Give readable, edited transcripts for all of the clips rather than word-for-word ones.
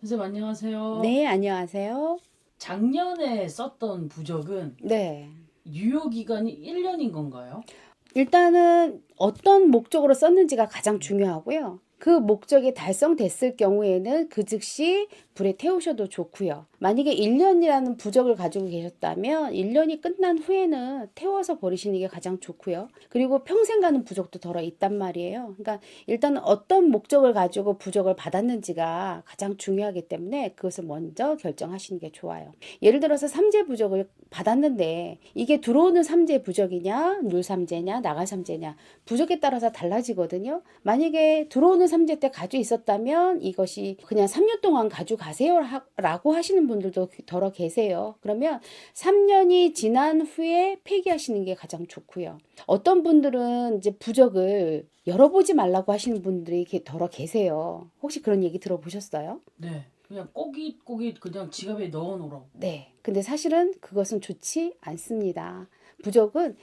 선생님 안녕하세요. 네, 안녕하세요. 작년에 썼던 부적은 네. 유효 기간이 1년인 건가요? 일단은 어떤 목적으로 썼는지가 가장 중요하고요. 그 목적이 달성됐을 경우에는 그 즉시 불에 태우셔도 좋고요. 만약에 1년이라는 부적을 가지고 계셨다면 1년이 끝난 후에는 태워서 버리시는 게 가장 좋고요. 그리고 평생 가는 부적도 덜어 있단 말이에요. 그러니까 일단 어떤 목적을 가지고 부적을 받았는지가 가장 중요하기 때문에 그것을 먼저 결정하시는 게 좋아요. 예를 들어서 삼재 부적을 받았는데 이게 들어오는 삼재 부적이냐, 눌삼재냐, 나가삼재냐 부적에 따라서 달라지거든요. 만약에 들어오는 삼재 때 가지고 있었다면 이것이 그냥 3년 동안 가지고 가세요 라고 하시는 분들도 더러 계세요. 그러면 3년이 지난 후에 폐기하시는 게 가장 좋고요. 어떤 분들은 이제 부적을 열어보지 말라고 하시는 분들이 더러 계세요. 혹시 그런 얘기 들어보셨어요? 네. 그냥 꼬깃꼬깃 그냥 지갑에 넣어 놓으라고. 네. 근데 사실은 그것은 좋지 않습니다. 부적은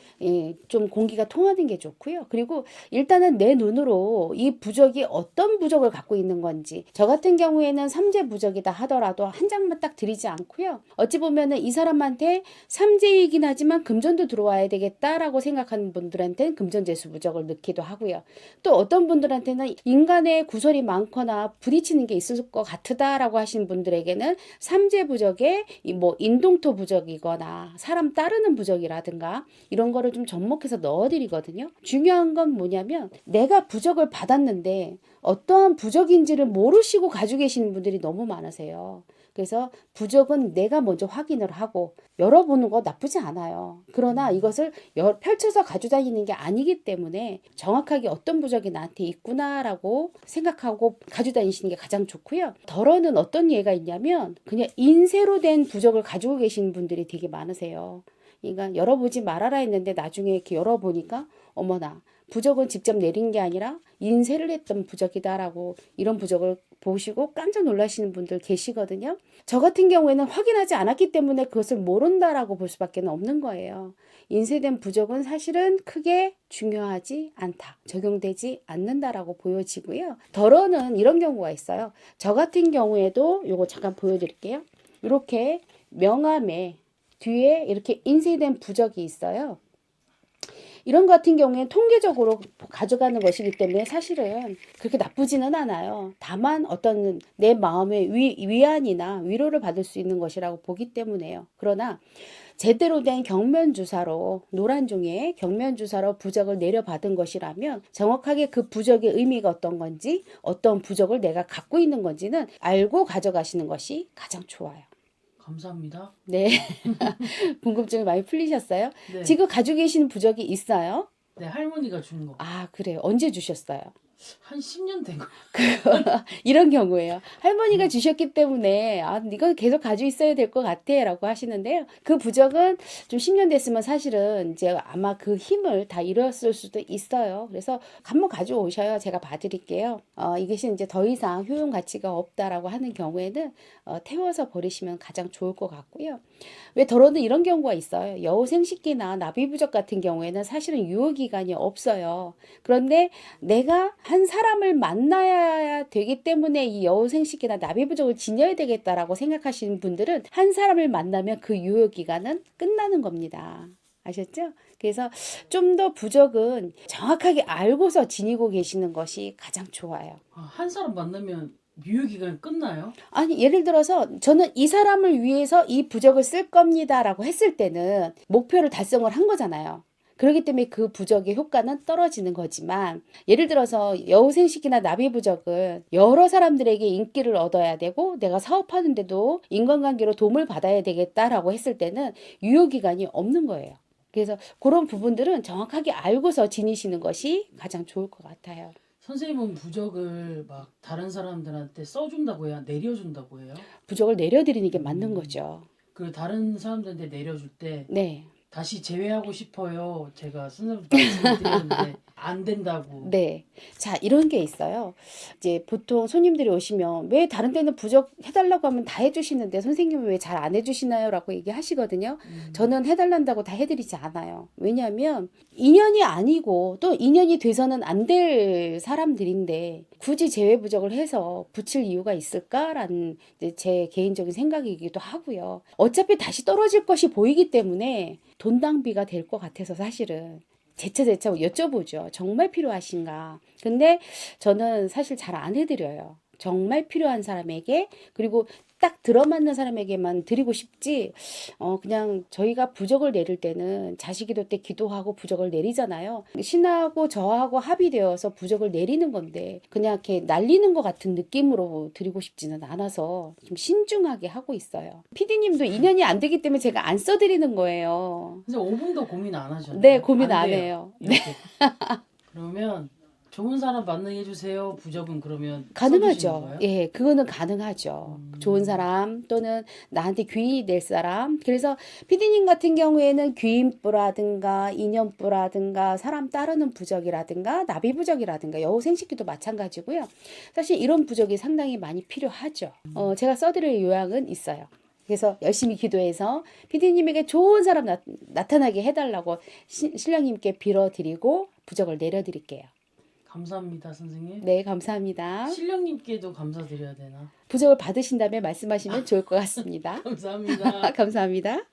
좀 공기가 통하는 게 좋고요. 그리고 일단은 내 눈으로 이 부적이 어떤 부적을 갖고 있는 건지 저 같은 경우에는 삼재 부적이다 하더라도 한 장만 딱 드리지 않고요. 어찌 보면은 이 사람한테 삼재이긴 하지만 금전도 들어와야 되겠다라고 생각하는 분들한테는 금전재수 부적을 넣기도 하고요. 또 어떤 분들한테는 인간의 구설이 많거나 부딪히는 게 있을 것 같다라고 하시는 분들에게는 삼재 부적에 뭐 인동토 부적이거나 사람 따르는 부적이라든가 이런 거를 좀 접목해서 넣어드리거든요. 중요한 건 뭐냐면 내가 부적을 받았는데 어떠한 부적인지를 모르시고 가지고 계시는 분들이 너무 많으세요. 그래서 부적은 내가 먼저 확인을 하고 열어보는 거 나쁘지 않아요. 그러나 이것을 펼쳐서 가지고 다니는 게 아니기 때문에 정확하게 어떤 부적이 나한테 있구나라고 생각하고 가지고 다니시는 게 가장 좋고요. 덜어는 어떤 예가 있냐면 그냥 인쇄로 된 부적을 가지고 계시는 분들이 되게 많으세요. 그러니까 열어보지 말아라 했는데 나중에 이렇게 열어보니까 어머나 부적은 직접 내린 게 아니라 인쇄를 했던 부적이다라고 이런 부적을 보시고 깜짝 놀라시는 분들 계시거든요. 저 같은 경우에는 확인하지 않았기 때문에 그것을 모른다라고 볼 수밖에 없는 거예요. 인쇄된 부적은 사실은 크게 중요하지 않다. 적용되지 않는다라고 보여지고요. 덜어는 이런 경우가 있어요. 저 같은 경우에도 요거 잠깐 보여드릴게요. 이렇게 명함에 뒤에 이렇게 인쇄된 부적이 있어요. 이런 것 같은 경우에는 통계적으로 가져가는 것이기 때문에 사실은 그렇게 나쁘지는 않아요. 다만 어떤 내 마음의 위안이나 위로를 받을 수 있는 것이라고 보기 때문에요. 그러나 제대로 된 경면주사로 노란 종이에 경면주사로 부적을 내려받은 것이라면 정확하게 그 부적의 의미가 어떤 건지 어떤 부적을 내가 갖고 있는 건지는 알고 가져가시는 것이 가장 좋아요. 감사합니다. 네. 궁금증이 많이 풀리셨어요? 네. 지금 가지고 계시는 부적이 있어요? 네, 할머니가 준 거. 아, 그래요. 언제 주셨어요? 한 10년 된 거. 이런 경우에요. 할머니가 주셨기 때문에 아, 이거 계속 가지고 있어야 될 것 같아라고 하시는데요. 그 부적은 좀 10년 됐으면 사실은 이제 아마 그 힘을 다 잃었을 수도 있어요. 그래서 한번 가져오셔요. 제가 봐드릴게요. 이것이 이제 더 이상 효용 가치가 없다라고 하는 경우에는 태워서 버리시면 가장 좋을 것 같고요. 왜 더러는 이런 경우가 있어요. 여우생식기나 나비부적 같은 경우에는 사실은 유효기간이 없어요. 그런데 내가 한 사람을 만나야 되기 때문에 이 여우생식기나 나비부적을 지녀야 되겠다라고 생각하시는 분들은 한 사람을 만나면 그 유효기간은 끝나는 겁니다. 아셨죠? 그래서 좀 더 부적은 정확하게 알고서 지니고 계시는 것이 가장 좋아요. 아, 한 사람 만나면 유효 기간이 끝나요? 아니, 예를 들어서 저는 이 사람을 위해서 이 부적을 쓸 겁니다라고 했을 때는 목표를 달성을 한 거잖아요. 그렇기 때문에 그 부적의 효과는 떨어지는 거지만 예를 들어서 여우생식이나 나비부적은 여러 사람들에게 인기를 얻어야 되고 내가 사업하는데도 인간관계로 도움을 받아야 되겠다라고 했을 때는 유효기간이 없는 거예요. 그래서 그런 부분들은 정확하게 알고서 지니시는 것이 가장 좋을 것 같아요. 선생님은 부적을 막 다른 사람들한테 써준다고 해요? 내려준다고 해요? 부적을 내려드리는 게 맞는 거죠. 그 다른 사람들한테 내려줄 때 네. 다시 제외하고 싶어요. 제가 선생님 말씀을 드렸는데 안 된다고. 네. 자, 이런 게 있어요. 이제 보통 손님들이 오시면 왜 다른 데는 부적 해달라고 하면 다 해주시는데 선생님은 왜 잘 안 해주시나요? 라고 얘기하시거든요. 저는 해달란다고 다 해드리지 않아요. 왜냐하면 인연이 아니고 또 인연이 돼서는 안 될 사람들인데 굳이 제외 부적을 해서 붙일 이유가 있을까라는 이제 제 개인적인 생각이기도 하고요. 어차피 다시 떨어질 것이 보이기 때문에 돈 낭비가 될 것 같아서 사실은 재차 여쭤보죠. 정말 필요하신가? 근데 저는 사실 잘 안 해드려요. 정말 필요한 사람에게 그리고 딱 들어맞는 사람에게만 드리고 싶지 그냥 저희가 부적을 내릴 때는 자식기도 때 기도하고 부적을 내리잖아요. 신하고 저하고 합의되어서 부적을 내리는 건데 그냥 이렇게 날리는 것 같은 느낌으로 드리고 싶지는 않아서 좀 신중하게 하고 있어요. 피디님도 인연이 안 되기 때문에 제가 안 써드리는 거예요. 근데 5분도 고민 안 하셨나요? 네, 고민 안 안 돼요. 해요. 이렇게. 그러면 좋은 사람 만나게 해주세요. 부적은 그러면 써주시는 가능하죠. 거예요? 예, 그거는 가능하죠. 좋은 사람 또는 나한테 귀인이 될 사람. 그래서 피디님 같은 경우에는 귀인부라든가 인연부라든가 사람 따르는 부적이라든가 나비부적이라든가 여우 생식기도 마찬가지고요. 사실 이런 부적이 상당히 많이 필요하죠. 제가 써드릴 요약은 있어요. 그래서 열심히 기도해서 피디님에게 좋은 사람 나타나게 해달라고 신령님께 빌어드리고 부적을 내려드릴게요. 감사합니다, 선생님. 네, 감사합니다. 신령님께도 감사드려야 되나? 부적을 받으신 다음에 말씀하시면 좋을 것 같습니다. 감사합니다. 감사합니다.